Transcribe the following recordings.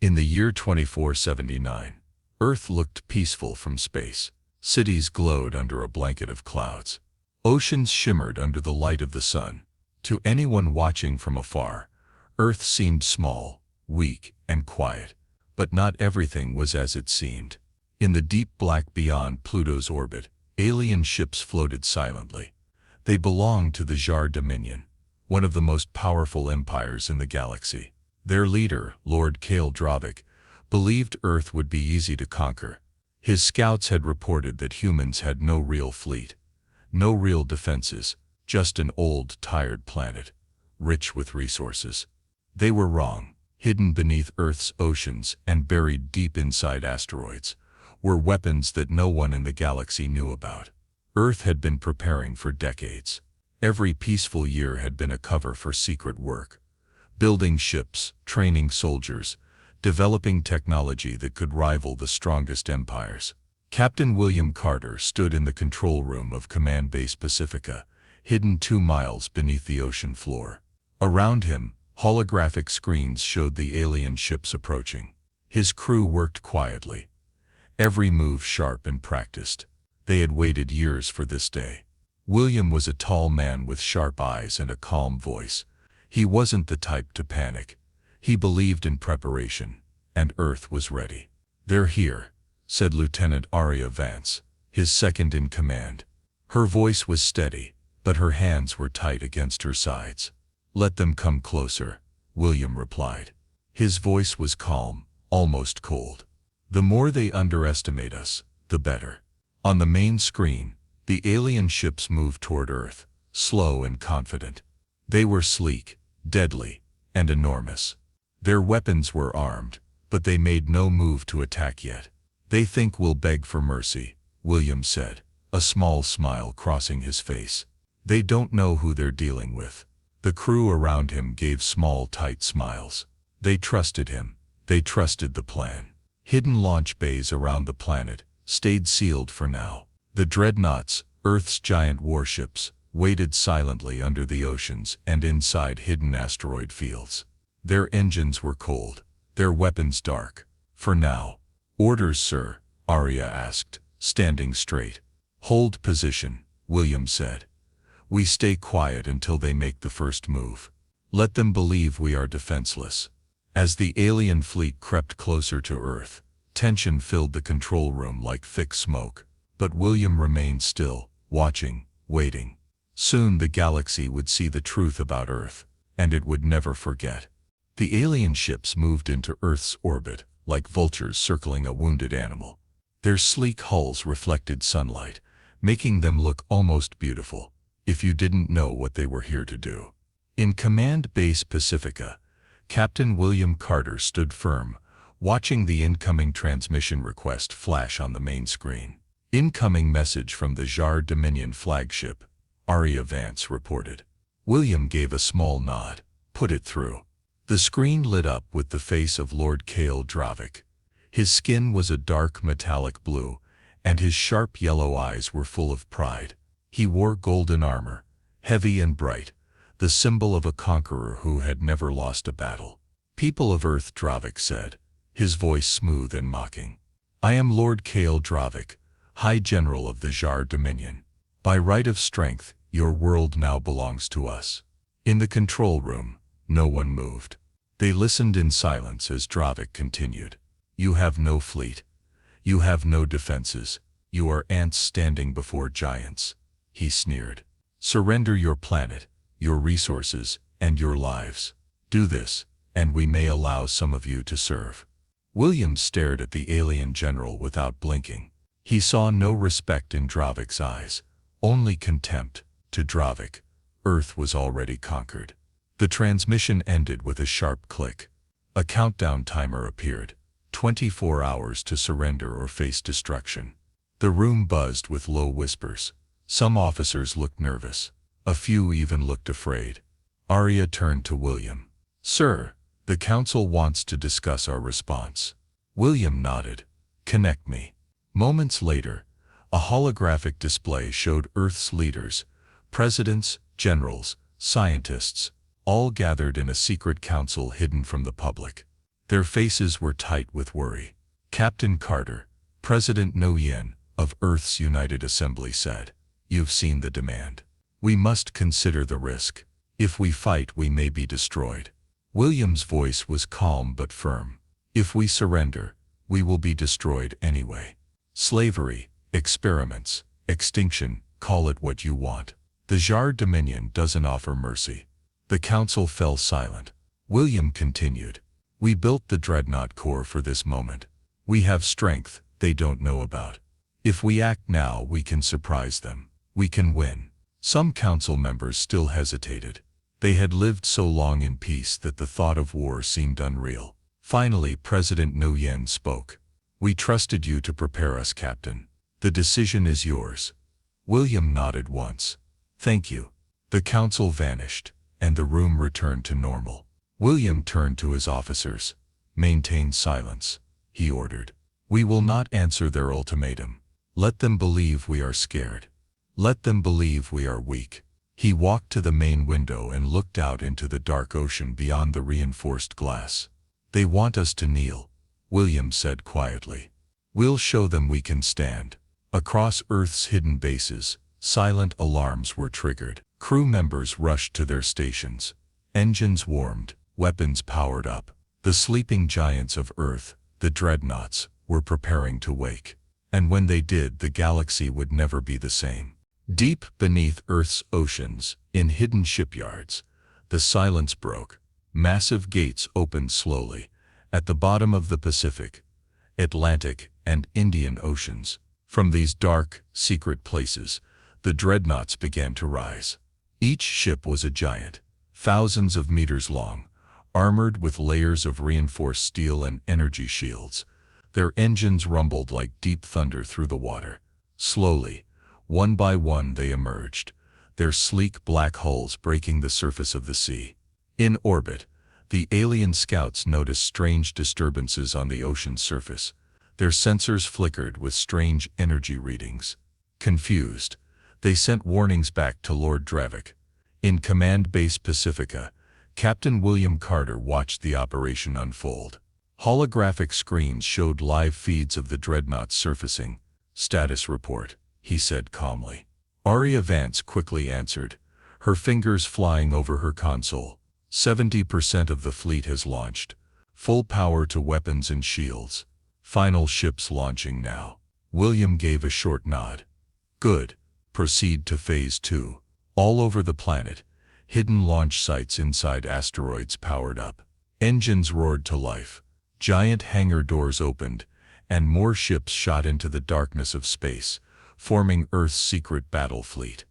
In the year 2479, Earth looked peaceful from space. Cities glowed under a blanket of clouds. Oceans shimmered under the light of the sun. To anyone watching from afar, Earth seemed small, weak, and quiet. But not everything was as it seemed. In the deep black beyond Pluto's orbit, alien ships floated silently. They belonged to the Jar Dominion, one of the most powerful empires in the galaxy. Their leader, Lord Kale Dravik, believed Earth would be easy to conquer. His scouts had reported that humans had no real fleet, no real defenses, just an old, tired planet, rich with resources. They were wrong. Hidden beneath Earth's oceans and buried deep inside asteroids were weapons that no one in the galaxy knew about. Earth had been preparing for decades. Every peaceful year had been a cover for secret work. Building ships, training soldiers, developing technology that could rival the strongest empires. Captain William Carter stood in the control room of Command Base Pacifica, hidden 2 miles beneath the ocean floor. Around him, holographic screens showed the alien ships approaching. His crew worked quietly, every move sharp and practiced. They had waited years for this day. William was a tall man with sharp eyes and a calm voice. He wasn't the type to panic. He believed in preparation, and Earth was ready. "They're here," said Lieutenant Aria Vance, his second in command. Her voice was steady, but her hands were tight against her sides. "Let them come closer," William replied. His voice was calm, almost cold. "The more they underestimate us, the better." On the main screen, the alien ships moved toward Earth, slow and confident. They were sleek, deadly, and enormous. Their weapons were armed, but they made no move to attack yet. "They think we'll beg for mercy," William said, a small smile crossing his face. "They don't know who they're dealing with." The crew around him gave small, tight smiles. They trusted him. They trusted the plan. Hidden launch bays around the planet stayed sealed for now. The Dreadnoughts, Earth's giant warships, waited silently under the oceans and inside hidden asteroid fields. Their engines were cold, their weapons dark. "For now." "Orders, sir?" Aria asked, standing straight. "Hold position," William said. "We stay quiet until they make the first move. Let them believe we are defenseless." As the alien fleet crept closer to Earth, tension filled the control room like thick smoke. But William remained still, watching, waiting. Soon the galaxy would see the truth about Earth, and it would never forget. The alien ships moved into Earth's orbit, like vultures circling a wounded animal. Their sleek hulls reflected sunlight, making them look almost beautiful, if you didn't know what they were here to do. In Command Base Pacifica, Captain William Carter stood firm, watching the incoming transmission request flash on the main screen. "Incoming message from the Jar Dominion flagship," Aria Vance reported. William gave a small nod. "Put it through." The screen lit up with the face of Lord Kale Dravik. His skin was a dark metallic blue, and his sharp yellow eyes were full of pride. He wore golden armor, heavy and bright, the symbol of a conqueror who had never lost a battle. "People of Earth," Dravik said, his voice smooth and mocking. "I am Lord Kale Dravik, High General of the Jar Dominion. By right of strength, your world now belongs to us." In the control room, no one moved. They listened in silence as Dravik continued. "You have no fleet. You have no defenses. You are ants standing before giants," he sneered. "Surrender your planet, your resources, and your lives. Do this, and we may allow some of you to serve." William stared at the alien general without blinking. He saw no respect in Dravik's eyes, only contempt. To Dravik, Earth was already conquered. The transmission ended with a sharp click. A countdown timer appeared. 24 hours to surrender or face destruction. The room buzzed with low whispers. Some officers looked nervous. A few even looked afraid. Aria turned to William. "Sir, the council wants to discuss our response." William nodded. "Connect me." Moments later, a holographic display showed Earth's leaders, presidents, generals, scientists, all gathered in a secret council hidden from the public. Their faces were tight with worry. Captain Carter, President Nguyen of Earth's United Assembly said, "You've seen the demand. We must consider the risk. If we fight, we may be destroyed." William's voice was calm but firm. "If we surrender, we will be destroyed anyway. Slavery, experiments, extinction, call it what you want. The Jar Dominion doesn't offer mercy." The council fell silent. William continued, "We built the Dreadnought Corps for this moment. We have strength they don't know about. If we act now, we can surprise them. We can win." Some council members still hesitated. They had lived so long in peace that the thought of war seemed unreal. Finally, President Nguyen spoke. "We trusted you to prepare us, Captain. The decision is yours." William nodded once. "Thank you." The council vanished, and the room returned to normal. William turned to his officers. "Maintain silence," he ordered. "We will not answer their ultimatum. Let them believe we are scared. Let them believe we are weak." He walked to the main window and looked out into the dark ocean beyond the reinforced glass. "They want us to kneel," William said quietly. "We'll show them we can stand." Across Earth's hidden bases, silent alarms were triggered. Crew members rushed to their stations. Engines warmed, weapons powered up. The sleeping giants of Earth, the Dreadnoughts, were preparing to wake. And when they did, the galaxy would never be the same. Deep beneath Earth's oceans, in hidden shipyards, the silence broke. Massive gates opened slowly. At the bottom of the Pacific, Atlantic, and Indian Oceans, from these dark, secret places, the Dreadnoughts began to rise. Each ship was a giant, thousands of meters long, armored with layers of reinforced steel and energy shields. Their engines rumbled like deep thunder through the water. Slowly, one by one they emerged, their sleek black hulls breaking the surface of the sea. In orbit, the alien scouts noticed strange disturbances on the ocean's surface. Their sensors flickered with strange energy readings. Confused, they sent warnings back to Lord Dravik. In Command Base Pacifica, Captain William Carter watched the operation unfold. Holographic screens showed live feeds of the Dreadnoughts surfacing. "Status report," he said calmly. Arya Vance quickly answered, her fingers flying over her console. 70% of the fleet has launched. Full power to weapons and shields. Final ships launching now. William gave a short nod. "Good. Proceed to Phase 2. All over the planet, hidden launch sites inside asteroids powered up. Engines roared to life. Giant hangar doors opened, and more ships shot into the darkness of space, forming Earth's secret battle fleet."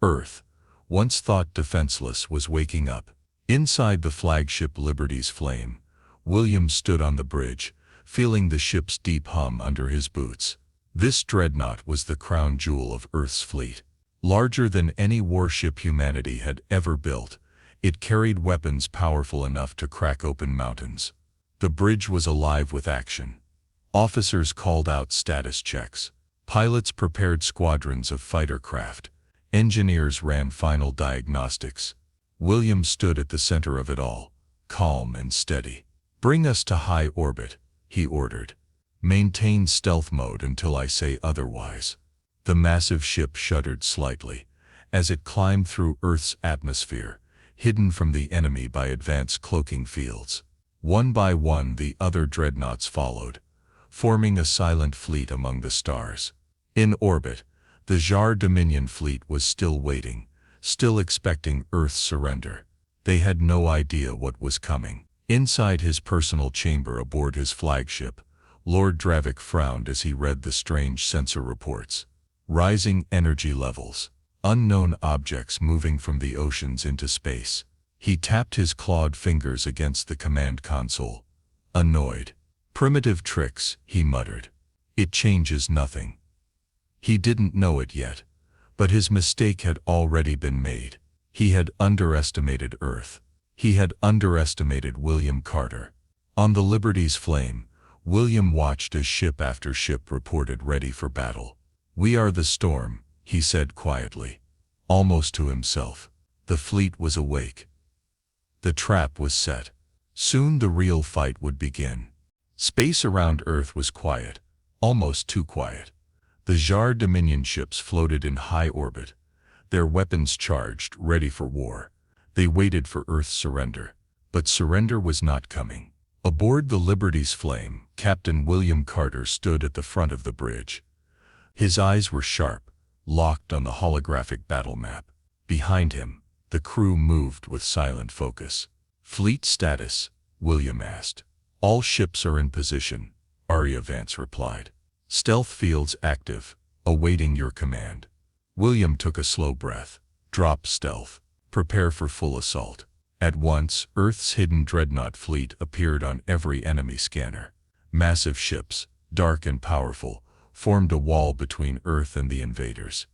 Earth, once thought defenseless, was waking up. Inside the flagship Liberty's flame, William stood on the bridge, feeling the ship's deep hum under his boots. This dreadnought was the crown jewel of Earth's fleet. Larger than any warship humanity had ever built, it carried weapons powerful enough to crack open mountains. The bridge was alive with action. Officers called out status checks. Pilots prepared squadrons of fighter craft. Engineers ran final diagnostics. William stood at the center of it all, calm and steady. "Bring us to high orbit," he ordered. "Maintain stealth mode until I say otherwise." The massive ship shuddered slightly as it climbed through Earth's atmosphere, hidden from the enemy by advanced cloaking fields. One by one the other dreadnoughts followed, forming a silent fleet among the stars. In orbit, the Jar Dominion fleet was still waiting, still expecting Earth's surrender. They had no idea what was coming. Inside his personal chamber aboard his flagship, Lord Dravik frowned as he read the strange sensor reports. Rising energy levels, unknown objects moving from the oceans into space. He tapped his clawed fingers against the command console. Annoyed. "Primitive tricks," he muttered. "It changes nothing." He didn't know it yet, but his mistake had already been made. He had underestimated Earth. He had underestimated William Carter. On the Liberty's flame, William watched as ship after ship reported ready for battle. "We are the storm," he said quietly, almost to himself. The fleet was awake. The trap was set. Soon the real fight would begin. Space around Earth was quiet, almost too quiet. The Jar Dominion ships floated in high orbit, their weapons charged, ready for war. They waited for Earth's surrender, but surrender was not coming. Aboard the Liberty's Flame, Captain William Carter stood at the front of the bridge. His eyes were sharp, locked on the holographic battle map. Behind him, the crew moved with silent focus. "Fleet status?" William asked. "All ships are in position," Arya Vance replied. "Stealth fields active, awaiting your command." William took a slow breath. "Drop stealth. Prepare for full assault." At once, Earth's hidden dreadnought fleet appeared on every enemy scanner. Massive ships, dark and powerful, formed a wall between Earth and the invaders.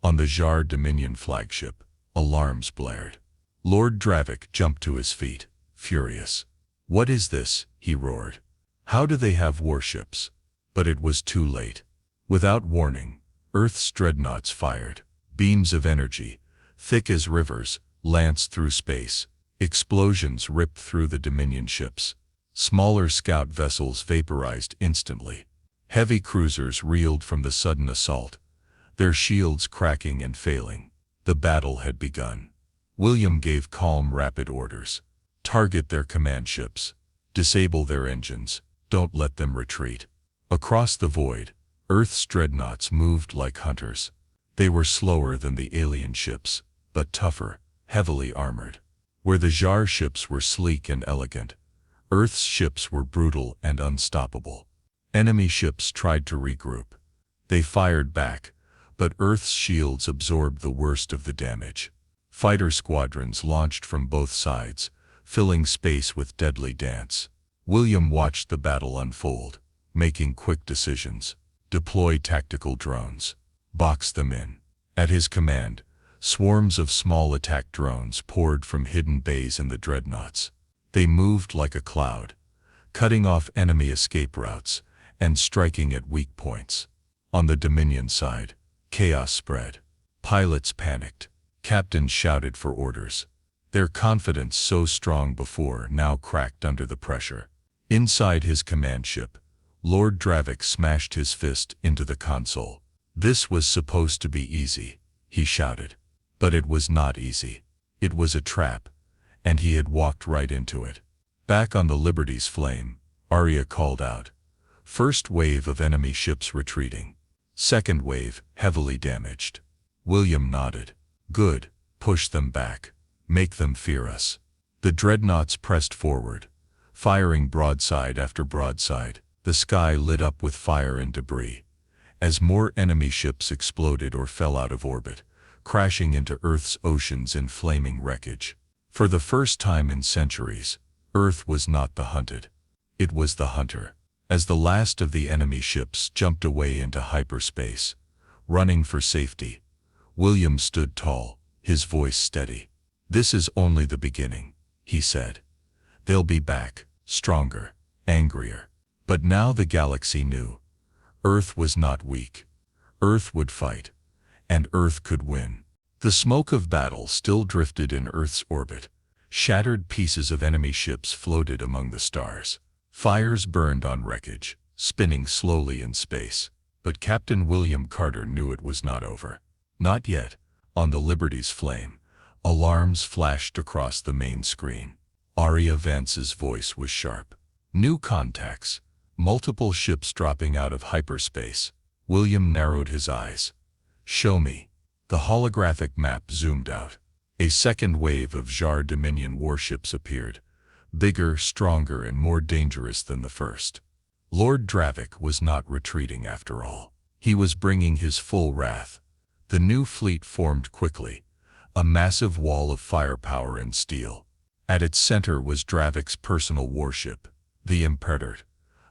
On the Jar Dominion flagship, alarms blared. Lord Dravik jumped to his feet, furious. "What is this?" he roared. "How do they have warships?" But it was too late. Without warning, Earth's dreadnoughts fired. Beams of energy, thick as rivers, lanced through space. Explosions ripped through the Dominion ships. Smaller scout vessels vaporized instantly. Heavy cruisers reeled from the sudden assault, their shields cracking and failing. The battle had begun. William gave calm, rapid orders. "Target their command ships. Disable their engines. Don't let them retreat." Across the void, Earth's dreadnoughts moved like hunters. They were slower than the alien ships, but tougher, heavily armored. Where the Jar ships were sleek and elegant, Earth's ships were brutal and unstoppable. Enemy ships tried to regroup. They fired back, but Earth's shields absorbed the worst of the damage. Fighter squadrons launched from both sides, filling space with deadly dance. William watched the battle unfold, making quick decisions. Deploy tactical drones. Box them in. At his command, swarms of small attack drones poured from hidden bays in the dreadnoughts. They moved like a cloud, cutting off enemy escape routes and striking at weak points. On the Dominion side, chaos spread. Pilots panicked. Captains shouted for orders. Their confidence, so strong before, now cracked under the pressure. Inside his command ship, Lord Dravik smashed his fist into the console. "This was supposed to be easy," he shouted. But it was not easy. It was a trap, and he had walked right into it. Back on the Liberty's Flame, Arya called out. "First wave of enemy ships retreating. Second wave, heavily damaged." William nodded. "Good. Push them back. Make them fear us." The dreadnoughts pressed forward, firing broadside after broadside. The sky lit up with fire and debris, as more enemy ships exploded or fell out of orbit, crashing into Earth's oceans in flaming wreckage. For the first time in centuries, Earth was not the hunted. It was the hunter. As the last of the enemy ships jumped away into hyperspace, running for safety, William stood tall, his voice steady. "This is only the beginning," he said. "They'll be back, stronger, angrier." But now the galaxy knew. Earth was not weak. Earth would fight, and Earth could win. The smoke of battle still drifted in Earth's orbit. Shattered pieces of enemy ships floated among the stars. Fires burned on wreckage, spinning slowly in space. But Captain William Carter knew it was not over. Not yet. On the Liberty's Flame, alarms flashed across the main screen. Arya Vance's voice was sharp. "New contacts. Multiple ships dropping out of hyperspace." William narrowed his eyes. "Show me." The holographic map zoomed out. A second wave of Jar Dominion warships appeared, bigger, stronger, and more dangerous than the first. Lord Dravik was not retreating after all. He was bringing his full wrath. The new fleet formed quickly, a massive wall of firepower and steel. At its center was Dravik's personal warship, the Imperator,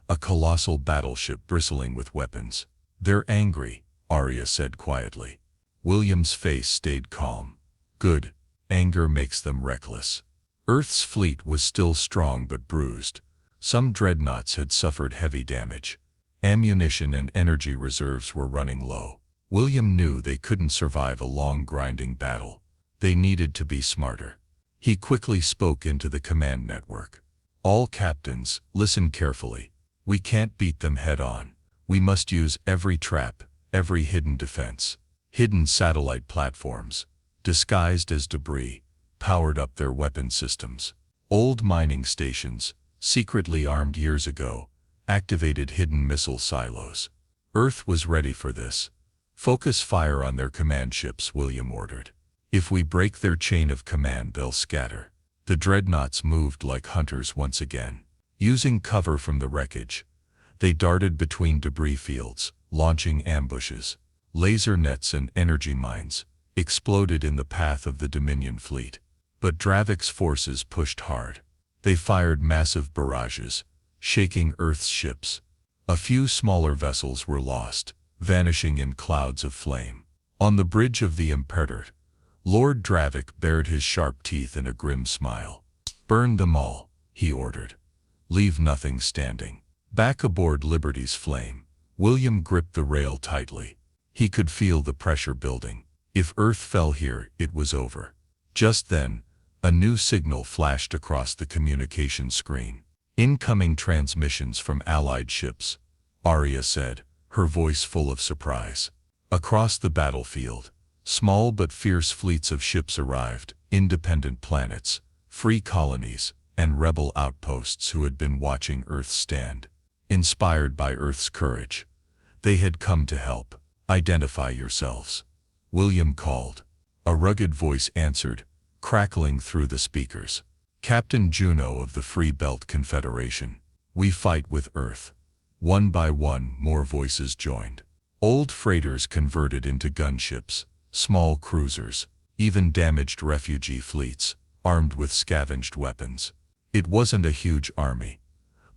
a colossal battleship bristling with weapons. "They're angry," Arya said quietly. William's face stayed calm. "Good. Anger makes them reckless." Earth's fleet was still strong but bruised. Some dreadnoughts had suffered heavy damage. Ammunition and energy reserves were running low. William knew they couldn't survive a long grinding battle. They needed to be smarter. He quickly spoke into the command network. All captains, listen carefully. We can't beat them head-on. We must use every trap, every hidden defense. Hidden satellite platforms, disguised as debris, powered up their weapon systems. Old mining stations, secretly armed years ago, activated hidden missile silos. Earth was ready for this. Focus fire on their command ships, William ordered. If we break their chain of command, they'll scatter. The dreadnoughts moved like hunters once again. Using cover from the wreckage, they darted between debris fields, launching ambushes. Laser nets and energy mines exploded in the path of the Dominion fleet. But Dravik's forces pushed hard. They fired massive barrages, shaking Earth's ships. A few smaller vessels were lost, vanishing in clouds of flame. On the bridge of the Imperator, Lord Dravik bared his sharp teeth in a grim smile. "Burn them all," he ordered. "Leave nothing standing." Back aboard Liberty's flame, William gripped the rail tightly. He could feel the pressure building. If Earth fell here, it was over. Just then, a new signal flashed across the communication screen. "Incoming transmissions from Allied ships," Arya said, her voice full of surprise. Across the battlefield, small but fierce fleets of ships arrived, independent planets, free colonies, and rebel outposts who had been watching Earth stand. Inspired by Earth's courage, they had come to help. "Identify yourselves," William called. A rugged voice answered, crackling through the speakers. "Captain Juno of the Free Belt Confederation. We fight with Earth." One by one, more voices joined. Old freighters converted into gunships, small cruisers, even damaged refugee fleets, armed with scavenged weapons. It wasn't a huge army,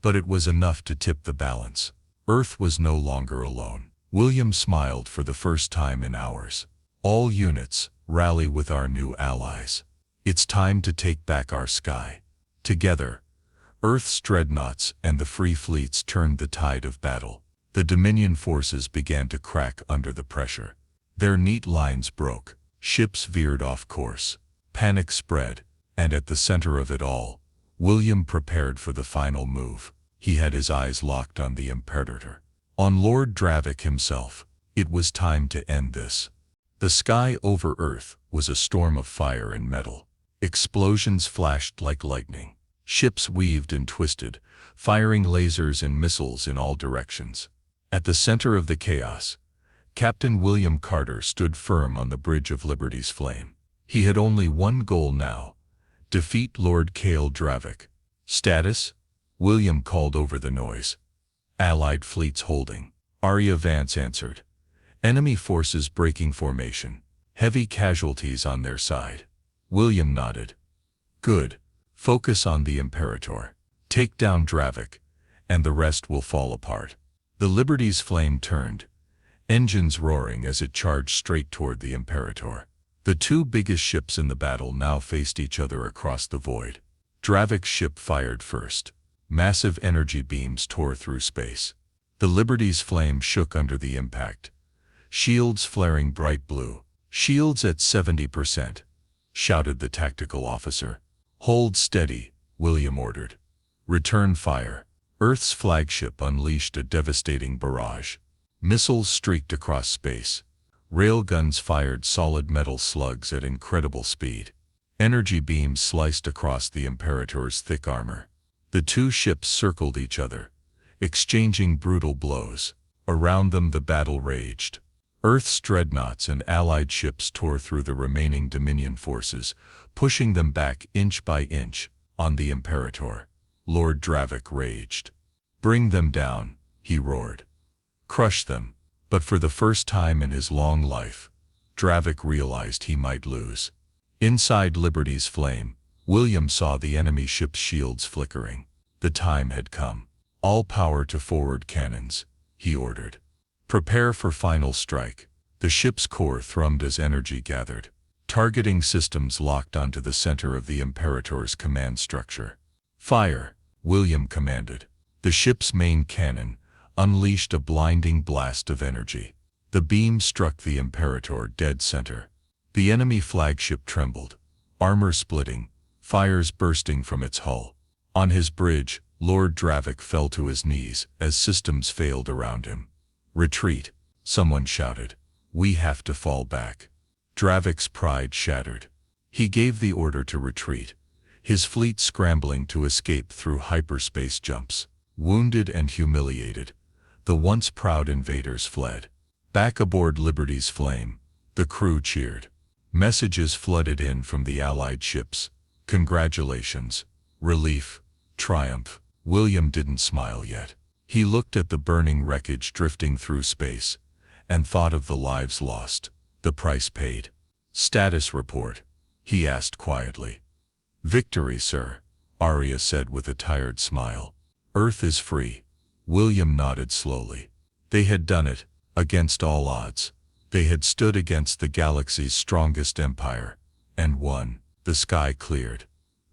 but it was enough to tip the balance. Earth was no longer alone. William smiled for the first time in hours. "All units, rally with our new allies. It's time to take back our sky." Together, Earth's dreadnoughts and the free fleets turned the tide of battle. The Dominion forces began to crack under the pressure. Their neat lines broke, ships veered off course, panic spread, and at the center of it all, William prepared for the final move. He had his eyes locked on the Imperator, on Lord Dravik himself. It was time to end this. The sky over Earth was a storm of fire and metal. Explosions flashed like lightning. Ships weaved and twisted, firing lasers and missiles in all directions. At the center of the chaos, Captain William Carter stood firm on the bridge of Liberty's flame. He had only one goal now: defeat Lord Kael Dravik. "Status?" William called over the noise. "Allied fleets holding," Arya Vance answered. "Enemy forces breaking formation. Heavy casualties on their side." William nodded. "Good. Focus on the Imperator. Take down Dravik, and the rest will fall apart." The Liberty's flame turned, engines roaring as it charged straight toward the Imperator. The two biggest ships in the battle now faced each other across the void. Dravik's ship fired first. Massive energy beams tore through space. The Liberty's flame shook under the impact, shields flaring bright blue. "Shields at 70%, shouted the tactical officer. "Hold steady," William ordered. "Return fire." Earth's flagship unleashed a devastating barrage. Missiles streaked across space. Railguns fired solid metal slugs at incredible speed. Energy beams sliced across the Imperator's thick armor. The two ships circled each other, exchanging brutal blows. Around them the battle raged. Earth's dreadnoughts and allied ships tore through the remaining Dominion forces, pushing them back inch by inch. On the Imperator, Lord Dravik raged. "Bring them down," he roared. "Crush them." But for the first time in his long life, Dravik realized he might lose. Inside Liberty's flame, William saw the enemy ship's shields flickering. The time had come. "All power to forward cannons," he ordered. "Prepare for final strike." The ship's core thrummed as energy gathered. Targeting systems locked onto the center of the Imperator's command structure. "Fire," William commanded. The ship's main cannon unleashed a blinding blast of energy. The beam struck the Imperator dead center. The enemy flagship trembled, armor splitting, fires bursting from its hull. On his bridge, Lord Dravik fell to his knees as systems failed around him. "Retreat," someone shouted. "We have to fall back." Dravik's pride shattered. He gave the order to retreat, his fleet scrambling to escape through hyperspace jumps. Wounded and humiliated, the once proud invaders fled. Back aboard Liberty's Flame, the crew cheered. Messages flooded in from the Allied ships. Congratulations, relief, triumph. William didn't smile yet. He looked at the burning wreckage drifting through space and thought of the lives lost, the price paid. "Status report," he asked quietly. "Victory, sir," Arya said with a tired smile. "Earth is free." William nodded slowly. They had done it, against all odds. They had stood against the galaxy's strongest empire, and won. The sky cleared.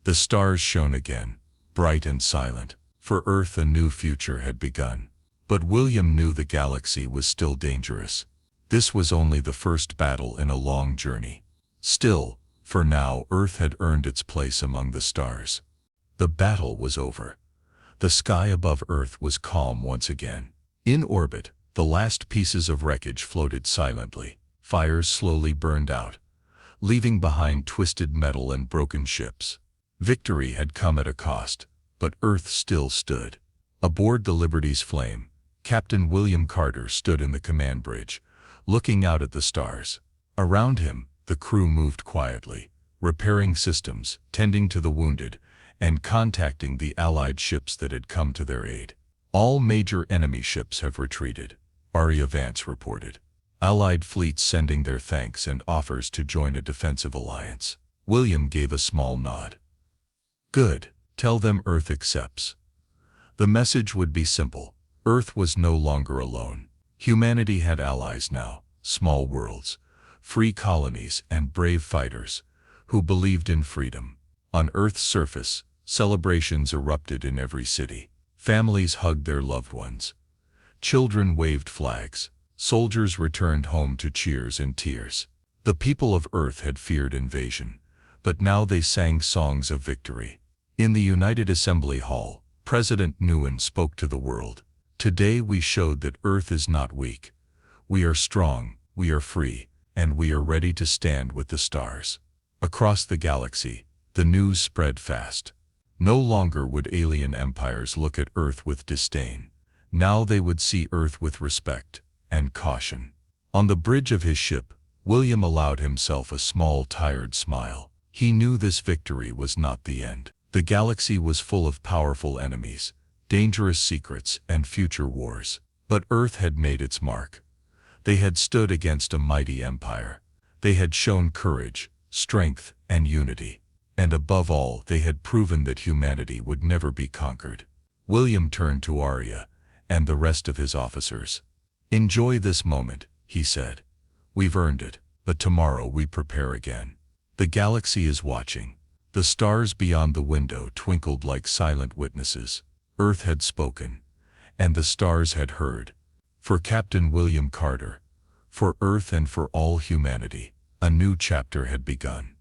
The stars shone again, bright and silent. For Earth a new future had begun. But William knew the galaxy was still dangerous. This was only the first battle in a long journey. Still, for now Earth had earned its place among the stars. The battle was over. The sky above Earth was calm once again. In orbit, the last pieces of wreckage floated silently. Fires slowly burned out, leaving behind twisted metal and broken ships. Victory had come at a cost, but Earth still stood. Aboard the Liberty's Flame, Captain William Carter stood in the command bridge, looking out at the stars. Around him, the crew moved quietly, repairing systems, tending to the wounded, and contacting the Allied ships that had come to their aid. "All major enemy ships have retreated," Arya Vance reported. "Allied fleets sending their thanks and offers to join a defensive alliance." William gave a small nod. "Good. Tell them Earth accepts." The message would be simple. Earth was no longer alone. Humanity had allies now, small worlds, free colonies, and brave fighters who believed in freedom. On Earth's surface, celebrations erupted in every city. Families hugged their loved ones. Children waved flags. Soldiers returned home to cheers and tears. The people of Earth had feared invasion, but now they sang songs of victory. In the United Assembly Hall, President Nguyen spoke to the world. "Today we showed that Earth is not weak. We are strong, we are free, and we are ready to stand with the stars." Across the galaxy, the news spread fast. No longer would alien empires look at Earth with disdain. Now they would see Earth with respect and caution. On the bridge of his ship, William allowed himself a small, tired smile. He knew this victory was not the end. The galaxy was full of powerful enemies, dangerous secrets, and future wars. But Earth had made its mark. They had stood against a mighty empire. They had shown courage, strength, and unity. And above all, they had proven that humanity would never be conquered. William turned to Arya and the rest of his officers. "Enjoy this moment," he said. "We've earned it, but tomorrow we prepare again. The galaxy is watching." The stars beyond the window twinkled like silent witnesses. Earth had spoken, and the stars had heard. For Captain William Carter, for Earth and for all humanity, a new chapter had begun.